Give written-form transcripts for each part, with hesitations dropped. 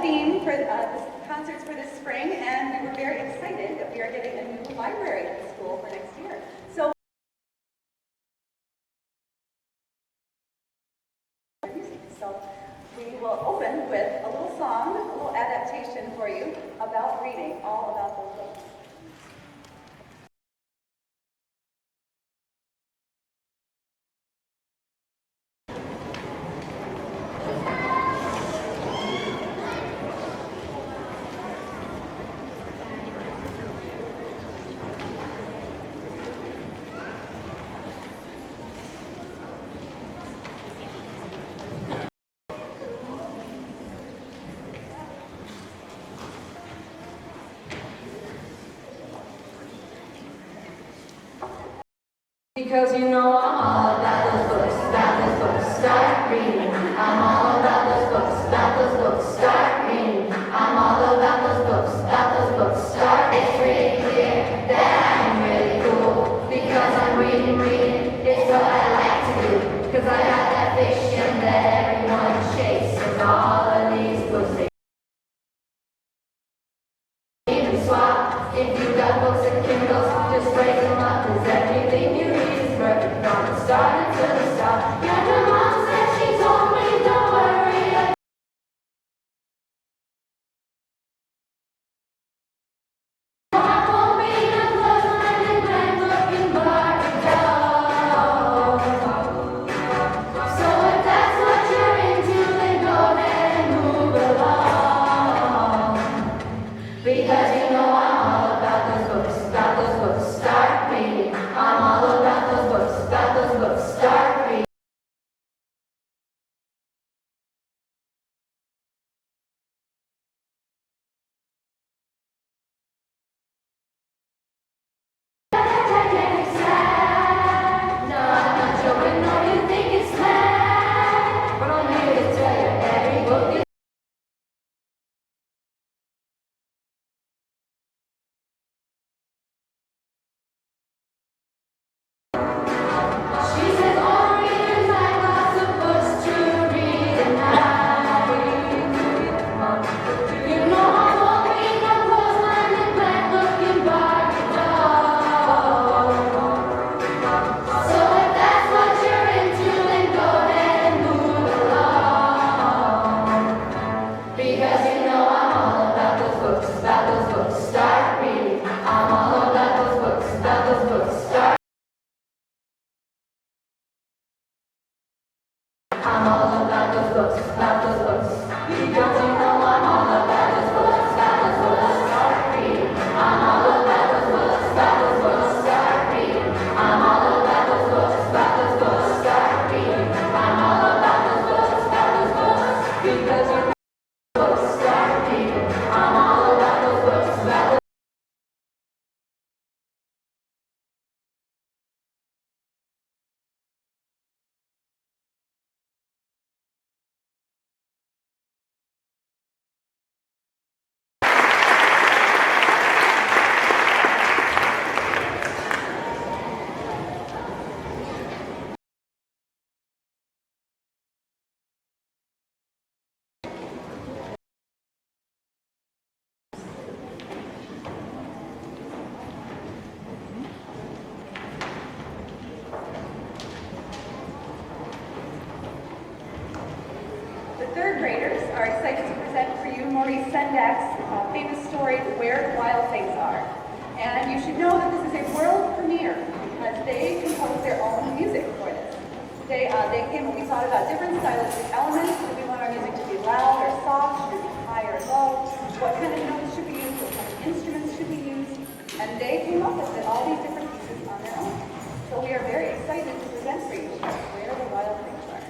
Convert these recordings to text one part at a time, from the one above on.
theme for the concerts for this spring, and we were very excited that we are getting a new library at the school for next year. So we will open with a little song, a little adaptation for you about reading, all about those books. Because you know I'm all about those books, start reading. I'm all about those books, start reading. I'm all about those books, start. It's really clear that I'm really cool. Because I'm reading, it's what I like to do. Cause I got that fiction that everyone chases. All of these books, they even swap. If you got books and Kindles, just break them up. Cause everything you read is perfect from the start until the stop. Yeah, my mom said she told me don't worry. I won't be a close-minded man looking bar to go. So if that's what you're into, then go ahead and move along. Because you know I'm all about those books, start reading. I'm all about those books, start reading. No, I'm not joking, no, you think it's mad. But I'm here to tell you, every book is she says all readers like lots of books to read at night. You know I won't be no close-minded black looking Barbie doll. So if that's what you're into, then go ahead and move along. Because you know I'm all about those books, start reading. I'm all about those books, start. I'm all about those books. Because you know I'm all about those books, start reading. I'm all about those books, start reading. I'm all about those books, start reading. I'm all about those books, because you know books, start reading. I'm all about those books, The third graders are excited to present for you Maurice Sendak's famous story, Where the Wild Things Are. And you should know that this is a world premiere because they composed their own music for this. They came and we thought about different stylistic elements. Do we want our music to be loud or soft? Should it be high or low? What kind of notes should we use? What kind of instruments should we use? And they came up with all these different pieces on their own. So we are very excited to present for you Where the Wild Things Are.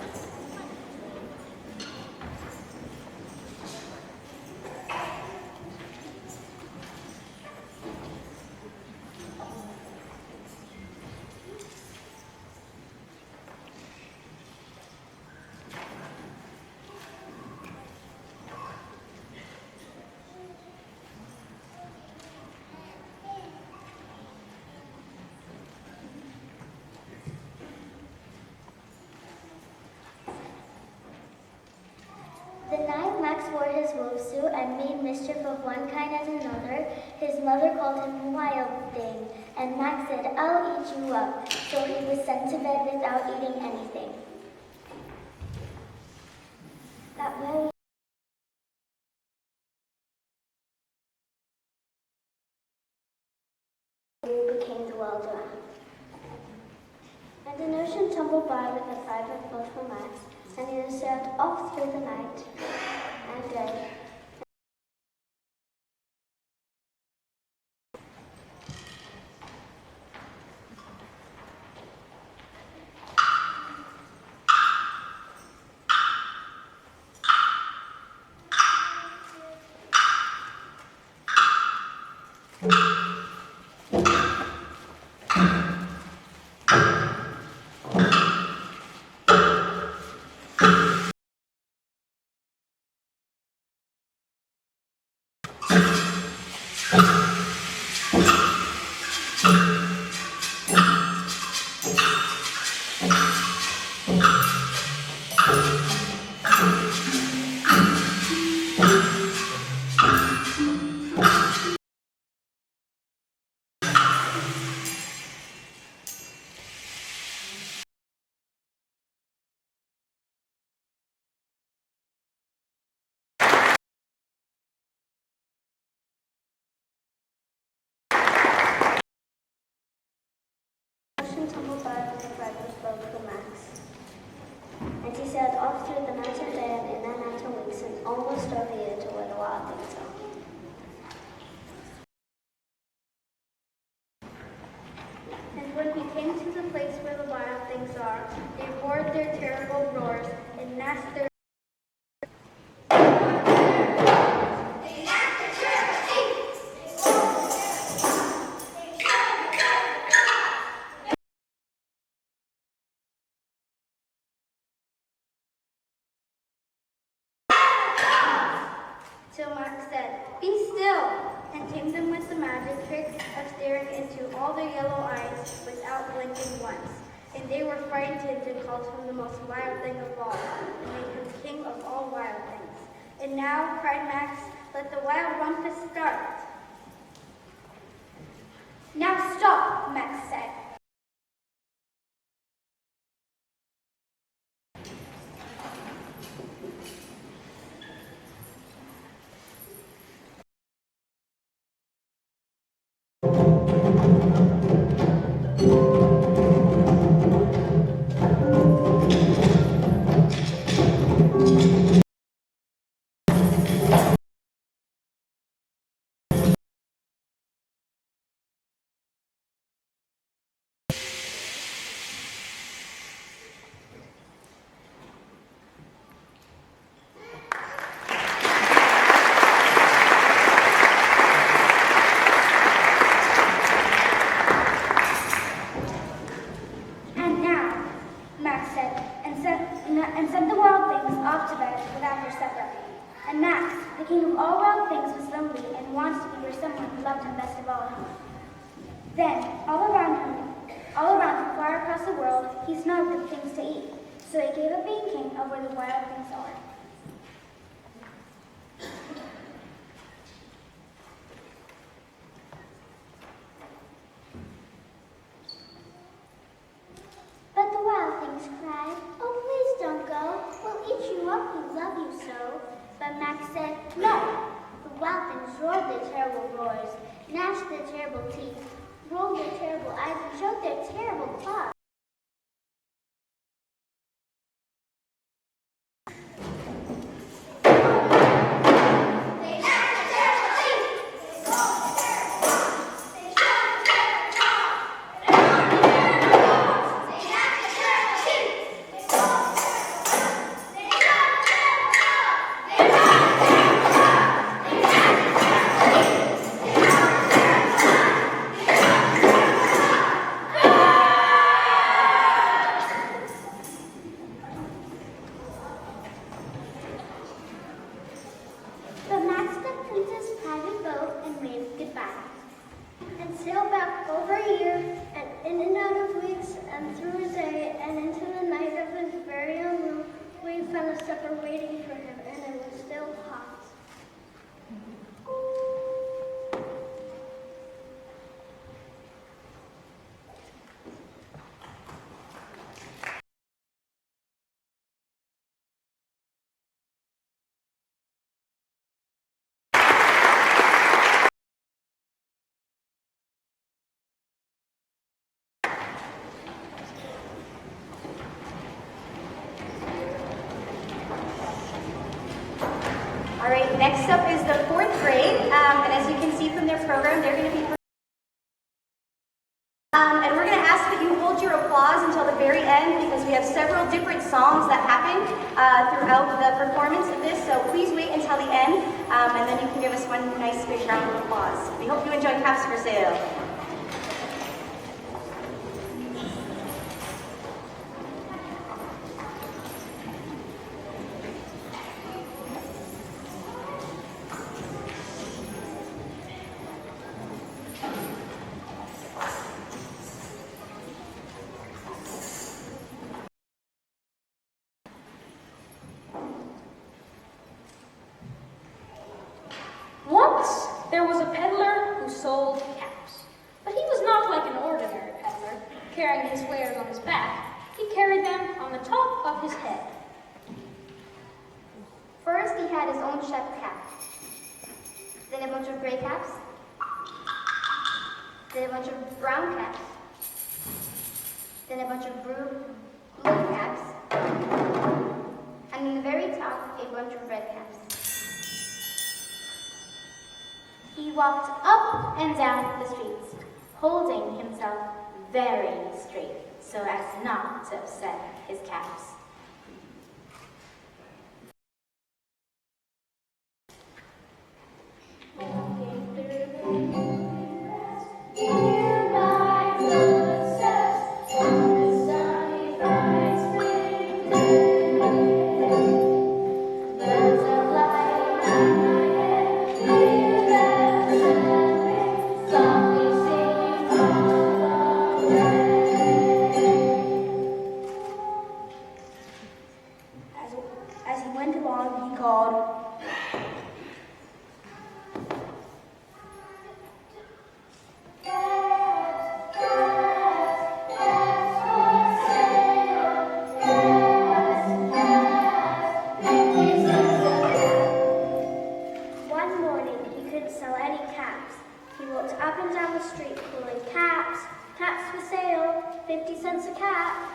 night Max wore his wolf suit and made mischief of one kind and another, his mother called him a wild thing, and Max said, "I'll eat you up." So he was sent to bed without eating anything. That very became the wild rat. And an ocean tumbled by with a private boat for Max, and he sailed off through the night and day. Tumbled by with a private boat for Max. And he sailed off through the night and day and in and out of weeks and almost over here to where the wild things are. And when he came to the place where the wild things are, they roared their terrible roars and gnashed their till Max said, "Be still," and tamed them with the magic trick of staring into all their yellow eyes without blinking once. And they were frightened and called him the most wild thing of all, and made him king of all wild things. "And now," cried Max, "let the wild rumpus start." "Now stop," Max said. And Max, the king of all wild things, was lonely and wanted to be where someone who loved him best of all. Then, all around him, far across the world, he smelled good things to eat. So he gave up being king of where the wild things are. But the wild things cried, "Oh, please don't go. We'll eat you up, we love you so." But Max said, "No." The wild things roared their terrible roars, gnashed their terrible teeth, rolled their terrible eyes, and showed their terrible claws. Separating for him, and it was still hot. All right, next up is the fourth grade, and as you can see from their program, they're going to be and we're going to ask that you hold your applause until the very end because we have several different songs that happen throughout the performance of this, so please wait until the end, and then you can give us one nice big round of applause. We hope you enjoy Caps for Sale. Once there was a peddler who sold caps, but he was not like an ordinary peddler, carrying his wares on his back. He carried them on the top of his head. First, he had his own chef cap. Then a bunch of gray caps. Then a bunch of brown caps. Then a bunch of blue caps. And in the very top, a bunch of red caps. He walked up and down the streets, holding himself very straight so as not to upset his caps. As he went along, he called, One morning, he couldn't sell any caps. He walked up and down the street calling caps, caps for sale, 50 cents a cap.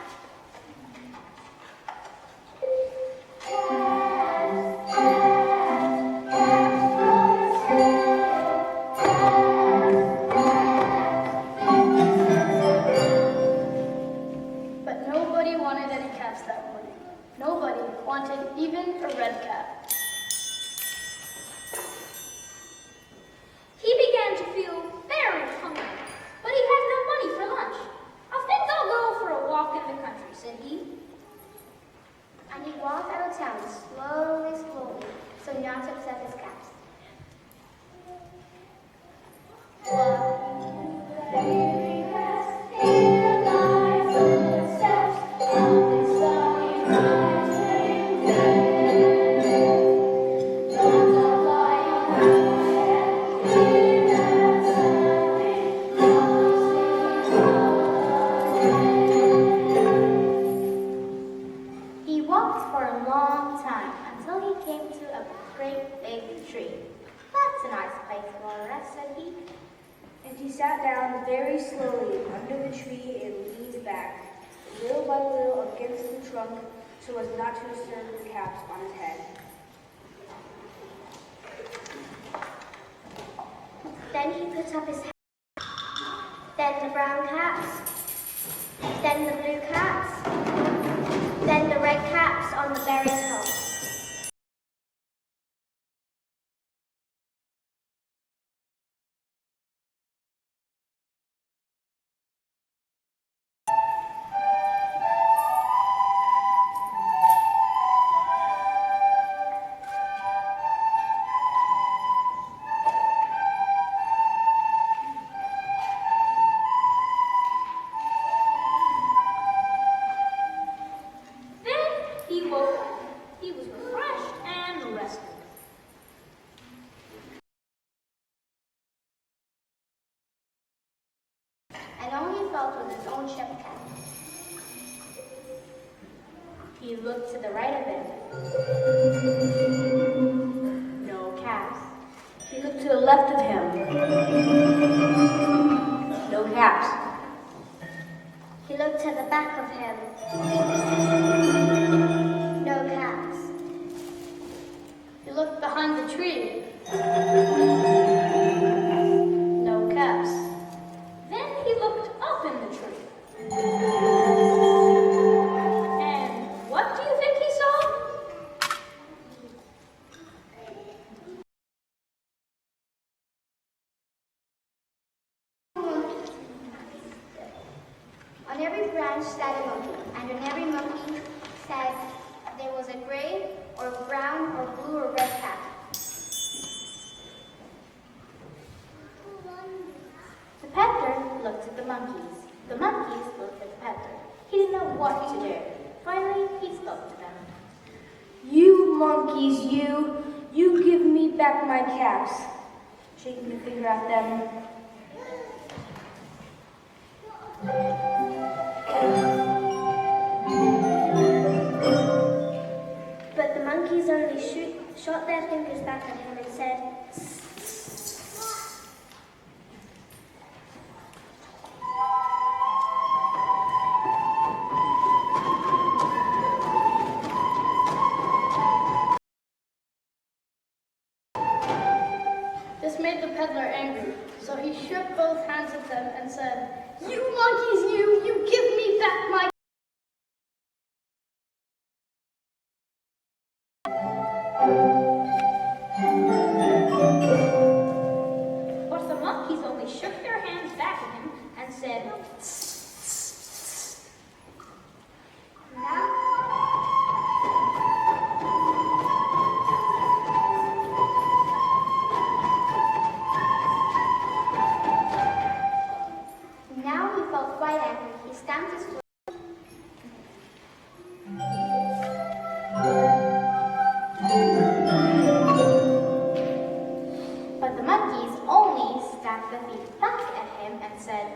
But nobody wanted any caps that morning. Nobody wanted even a red cap. He began to feel very hungry, but he had no money for lunch. I think I'll go for a walk in the country, said he. And he walked out of town slowly, so not to upset his caps. He walked for a long time until he came to a great big tree. That's a nice place for a rest, said he. and he sat down very slowly under the tree and leaned back, little by little against the trunk, so as not to disturb the caps on his head. Then he put up his hat, then the brown caps, then the blue caps, then the red caps on the very top. Then he woke up. He and all he felt was his own checked cap. He looked to the right of him. No caps. He looked to the left of him. No caps. He looked to the back of him. No caps. He looked behind the tree. No caps. Then he looked up in the tree. And what do you think he saw? On every branch sat a monkey, and on every monkey sat there was a gray or brown or blue or red cap. The peddler looked at the monkeys. The monkeys looked at the peddler. He didn't know what to do. Finally, he spoke to them. You monkeys, you give me back my caps. Shaking the finger at them. But the monkeys only shot their fingers back at him and said, This made the peddler angry, so he shook both hands at them and said, "You monkeys, you give me back my..." But the monkeys only shook their hands back at him and said, Now he felt quite angry. He stamped his foot. But the monkeys only stamped their feet back at him and said,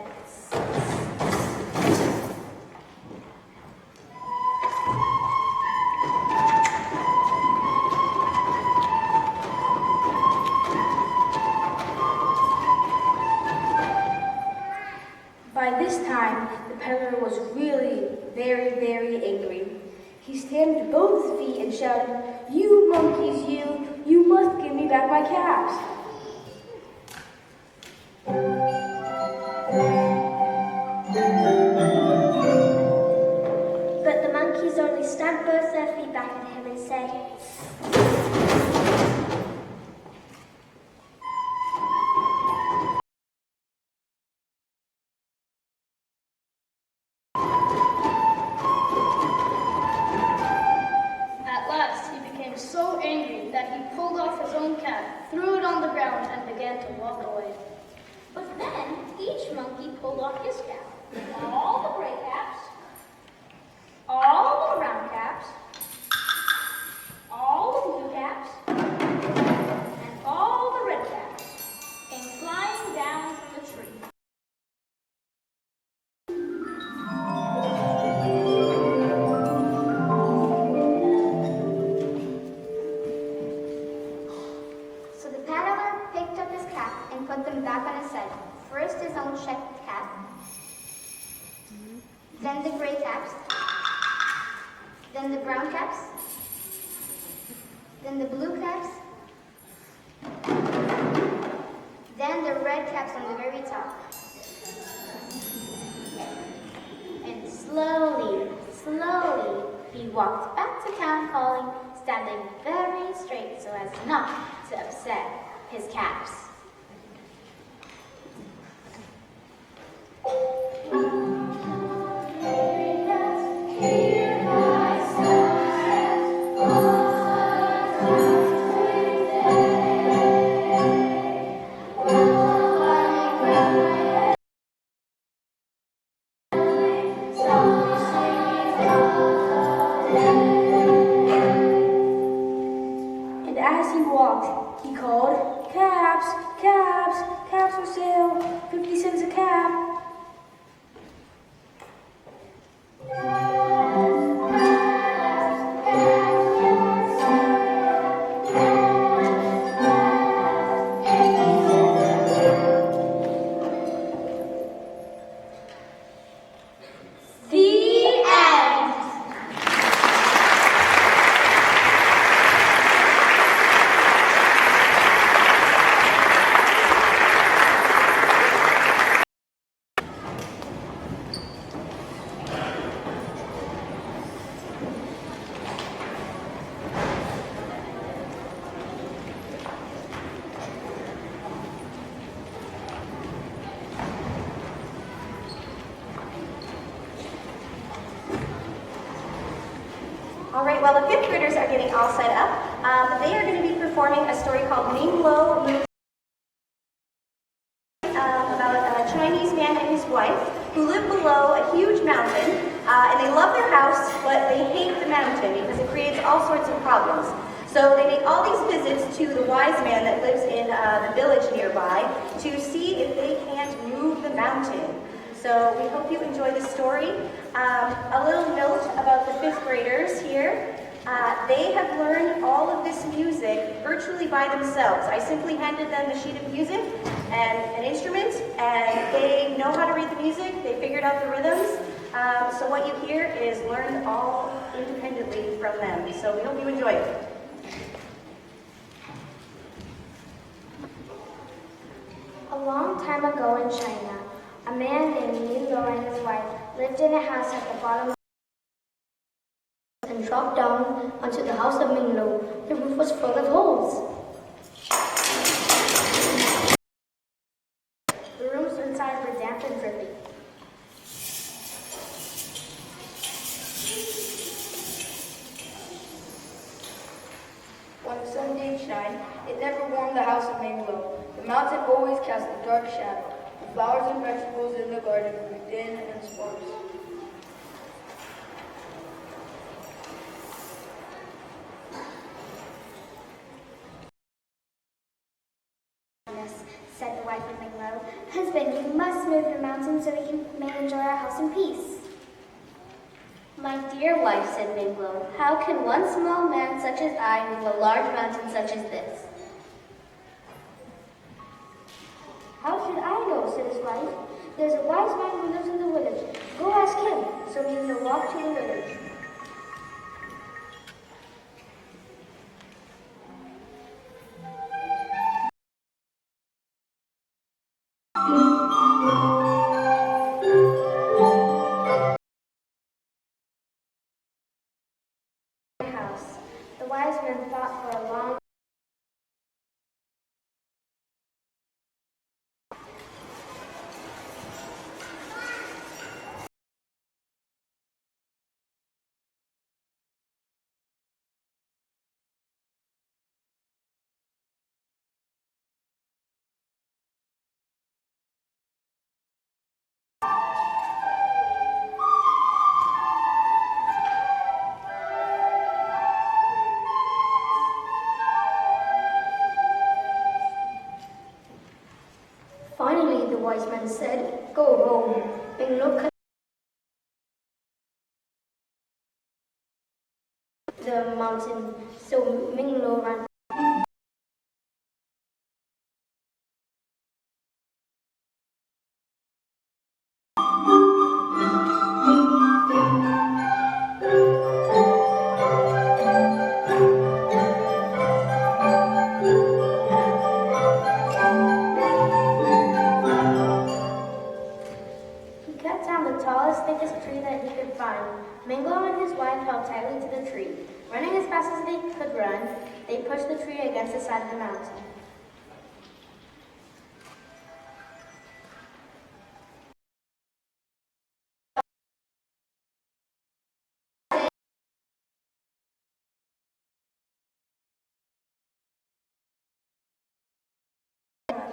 By this time, the peddler was really very, very angry. He stamped both his feet and shouted, "You monkeys, you must give me back my caps." But the monkeys only stamped both their feet back at him and said, At last, he became so angry that he pulled off his own cap, threw it on the ground, and began to walk away. But then, each monkey pulled off his cap. All the gray caps, all the brown caps, all the blue caps, and all the red caps came flying down from the tree. So the peddler picked up his cap and put them back on his head. First his own checked cap, then the gray caps, then the brown caps, then the blue caps, then the red caps on the very top. And slowly, slowly, he walked back to town calling, standing very straight so as not to upset his caps. And as he walked, he called, "Caps, All right, well, the fifth graders are getting all set up. They are going to be performing a story called Ming Lo about a Chinese man and his wife who live below a huge mountain, and they love their house, but they hate the mountain because it creates all sorts of problems. So they make all these visits to the wise man that lives in the village nearby to see if they can't move the mountain. So we hope you enjoy the story. A little note about the fifth graders here. They have learned all of this music virtually by themselves. I simply handed them a sheet of music and an instrument, and they know how to read the music. They figured out the rhythms. So what you hear is learned all independently from them. So we hope you enjoy it. A long time ago in China, a man named Ming Lo and his wife lived in a house at the bottom of and dropped down onto the house of Ming Lo. The roof was full of holes. The rooms inside were damp and drippy. When the sun did shine, it never warmed the house of Ming Lo. The mountain always cast a dark shadow. The flowers and vegetables in the garden grew thin and sparse. Said the wife of Ming Lo. Husband, you must move the mountain so we may enjoy our house in peace. My dear wife, said Ming Lo, how can one small man such as I move a large mountain such as this? How should I know, said his wife. There's a wise man who lives in the village. Go ask him. So Ming Lo walked to the village. House. The wise man thought for a long Finally, the wise man said, go home. Ming Lo cut the mountain, so Ming Lo ran. He cut down the tallest, thickest tree that he could find. Ming Lo and his wife held tightly to the tree. Running as fast as they could run, they pushed the tree against the side of the mountain.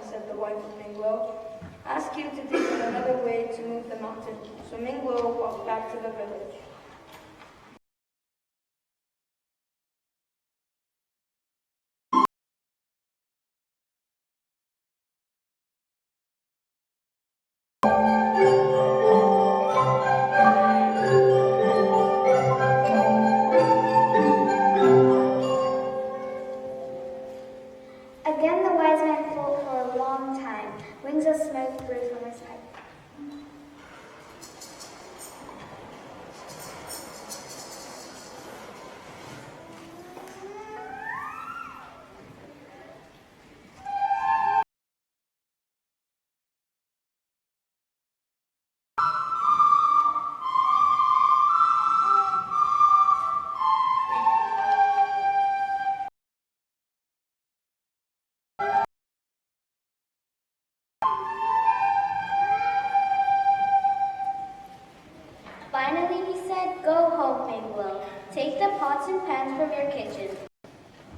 Said the wife of Ming Lo, ask you to think of another way to move the mountain. So Ming Lo walked back to the village. Again, the wise man thought for a long time. Wings of smoke blew from his pipe. and pans from your kitchen.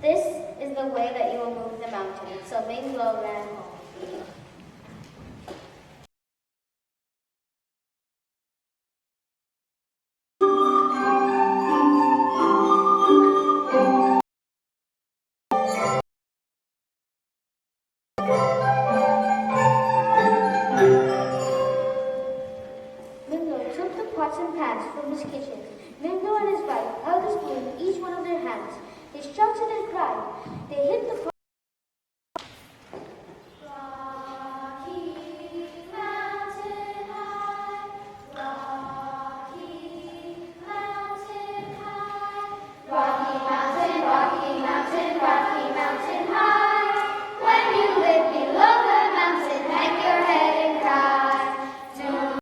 This is the way that you will move the mountain. So Ming Lo ran home. Ming Lo took the pots and pans from his kitchen. Ming Lo and his wife held a spoon in each one of their hands. They shouted and cried. They hit the pot. Rocky Mountain High, Rocky Mountain High, Rocky Mountain, Rocky Mountain, Rocky Mountain High. When you live below the mountain, hang your head and cry.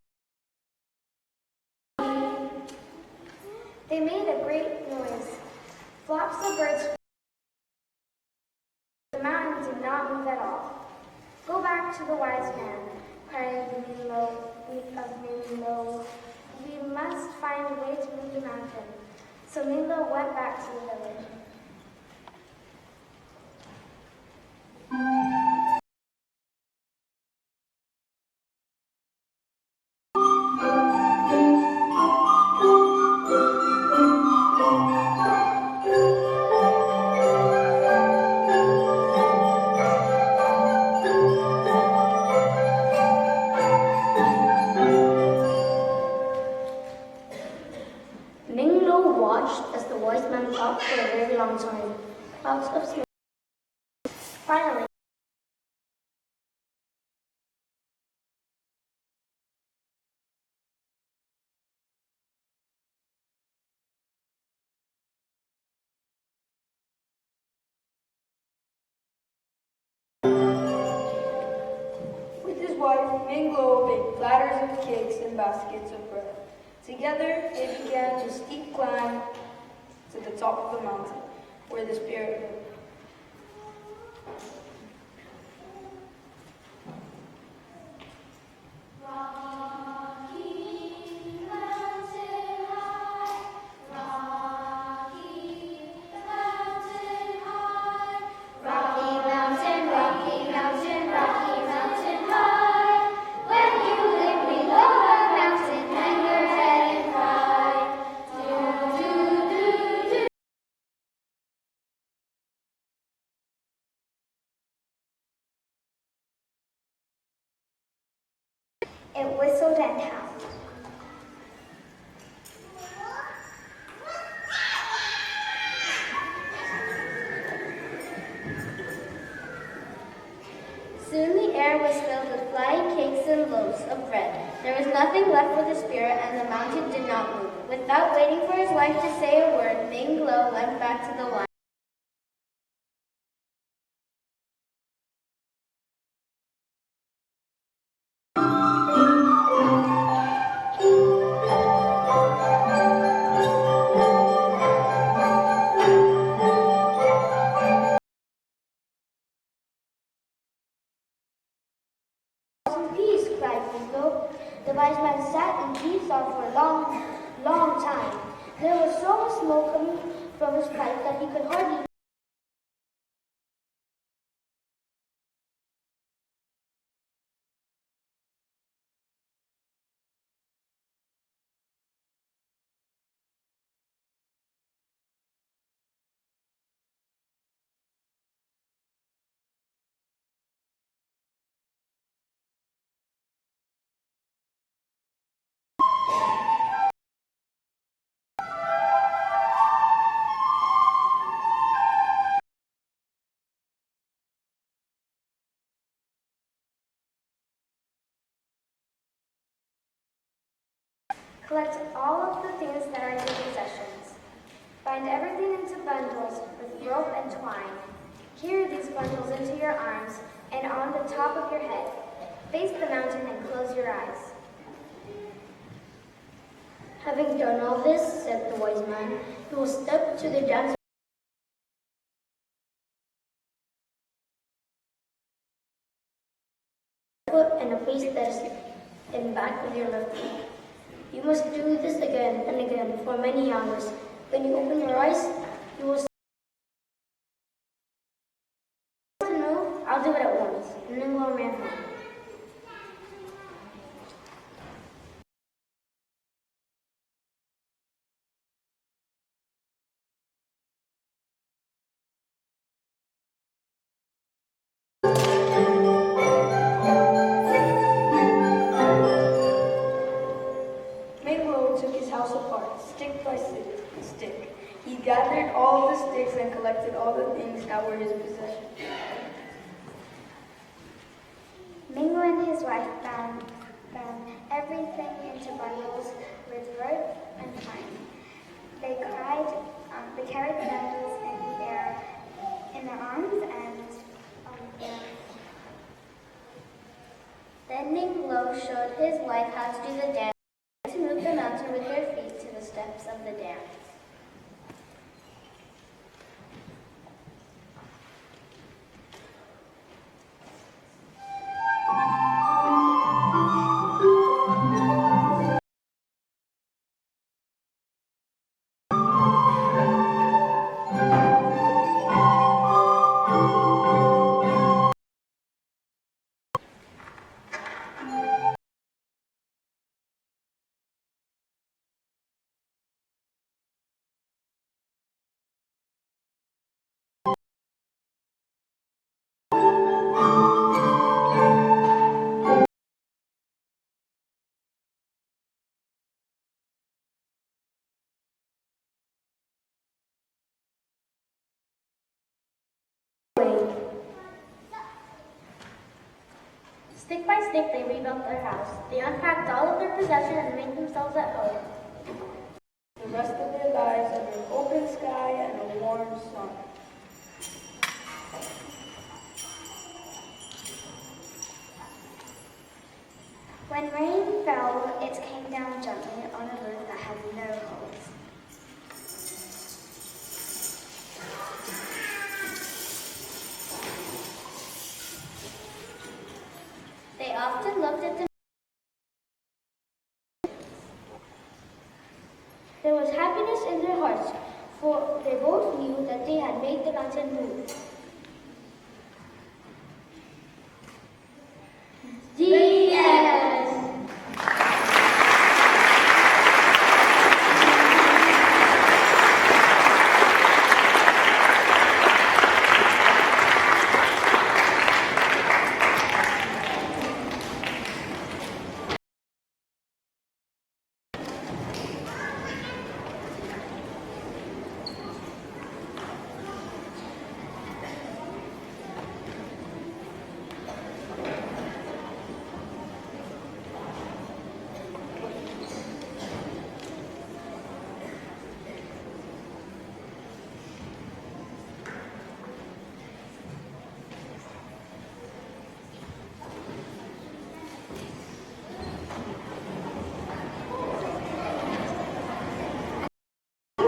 They made a great noise. Flocks of birds. The mountain did not move at all. Go back to the wise man, cried Ming Lo of Ming Lo. We must find a way to move the mountain. So Ming Lo went back to the village. Ming Lo watched as the wise man talked for a very long time. Clouds of smoke. Finally, With his wife, Ming Lo baked platters of cakes and baskets of bread. Together, they began the steep climb to the top of the mountain, where the spirit lived. Rocky Mountain High, Rocky Mountain High, Rocky Mountain, Rocky Mountain, Rocky Mountain High. When you live below the mountain, hang your head and cry. Do, do, do, do. it whistled and howled. Soon the air was filled with flying cakes and loaves of bread. There was nothing left for the spirit, and the mountain did not move. Without waiting for his wife to say a word, Ming Lo went back to the wine. In peace, cried Ming Lo. The wise man sat in deep thought for a long, long time. There was so much smoke coming from his pipe that he could hardly. Collect all of the things that are in your possessions. Bind everything into bundles with rope and twine. Carry these bundles into your arms and on the top of your head. Face the mountain and close your eyes. Having done all this, said the wise man, you will step to the dance foot and a place that is in back of your left foot. You must do this again and again for many hours. When you open your eyes, You will to move? I'll do it at once. Ming Lo ran home. Ming Lo took his house apart, stick by stick. He gathered all the sticks and collected all the things that were his possession. Ming Lo and his wife bound everything into bundles with rope and twine. They carried the bundles in their arms and on their. Then Ming Lo showed his wife how to do the dance, to move the mountain with their feet to the steps of the dance. Stick by stick, they rebuilt their house. They unpacked all of their possessions and made themselves at home. The rest of their lives under an open sky and a warm sun. When rain fell, it came down gently on a roof that had no holes. They often looked at the. There was happiness in their hearts, for they both knew that they had made the mountain move. The end.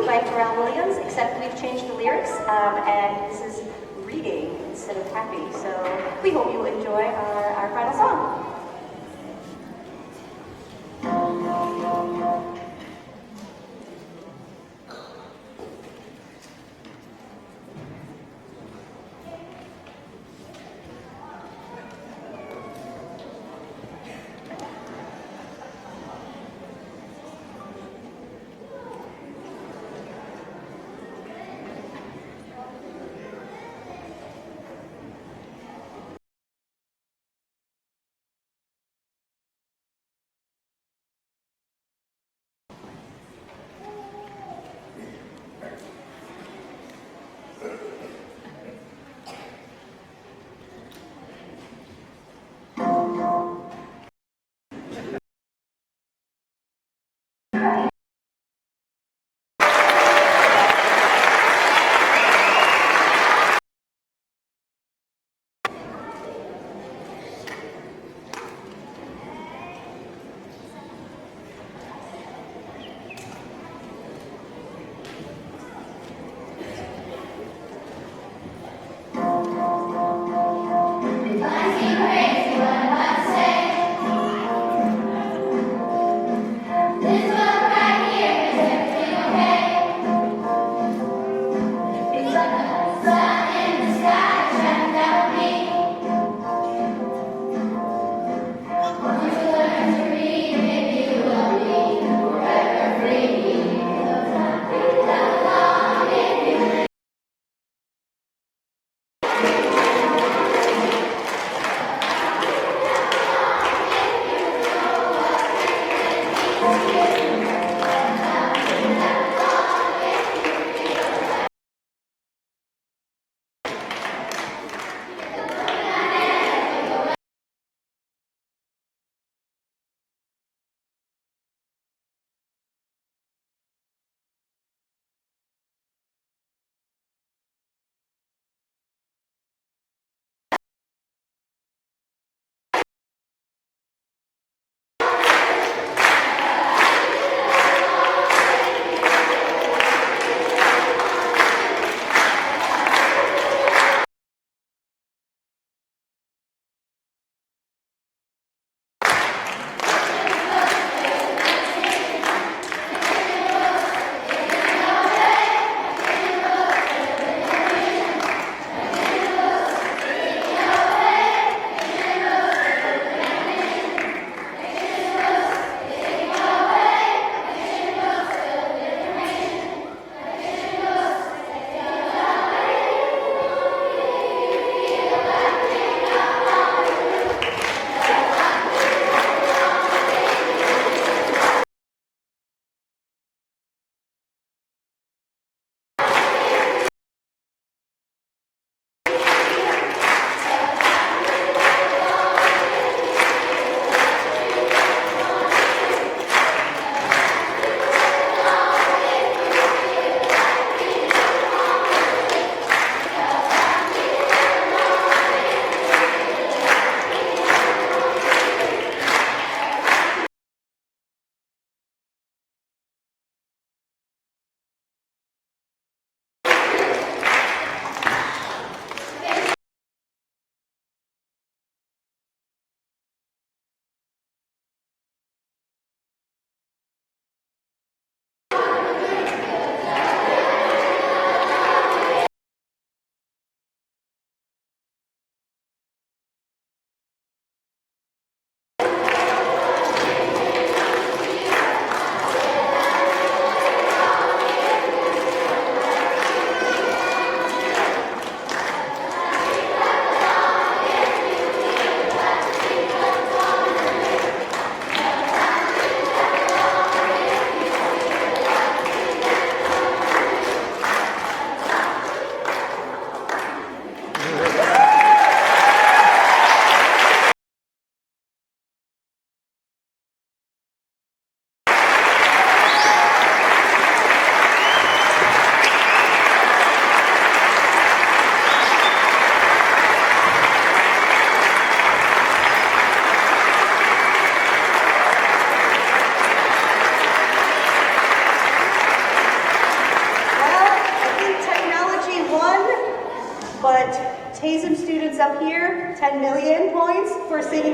By Pharrell Williams, except we've changed the lyrics, and this is reading instead of happy. So we hope you enjoy our final song.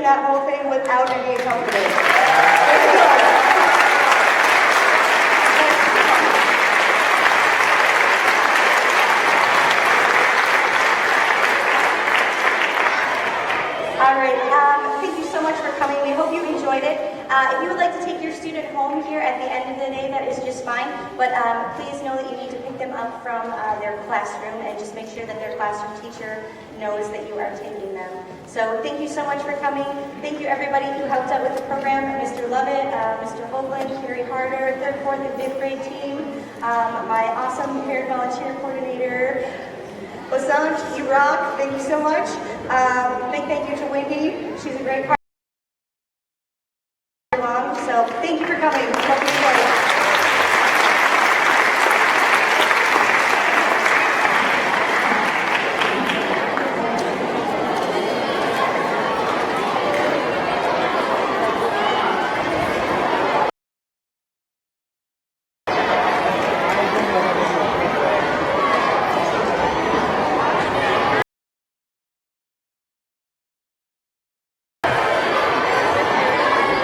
that whole thing without any accompaniment. All right, thank you so much for coming. We hope you enjoyed it. If you would like to take your student home here at the end of the day, that is just fine. But please know that you need to pick them up from their classroom and just make sure that their classroom teacher knows that you are taking them. So thank you so much for coming. Thank you everybody who helped out with the program. Mr. Lovett, Mr. Hoagland, Carrie Harder, 3rd, 4th, and 5th grade team. My awesome parent volunteer coordinator, Osanj, you rock. Thank you so much. Big thank you to Wendy. She's a great part. So thank you for coming.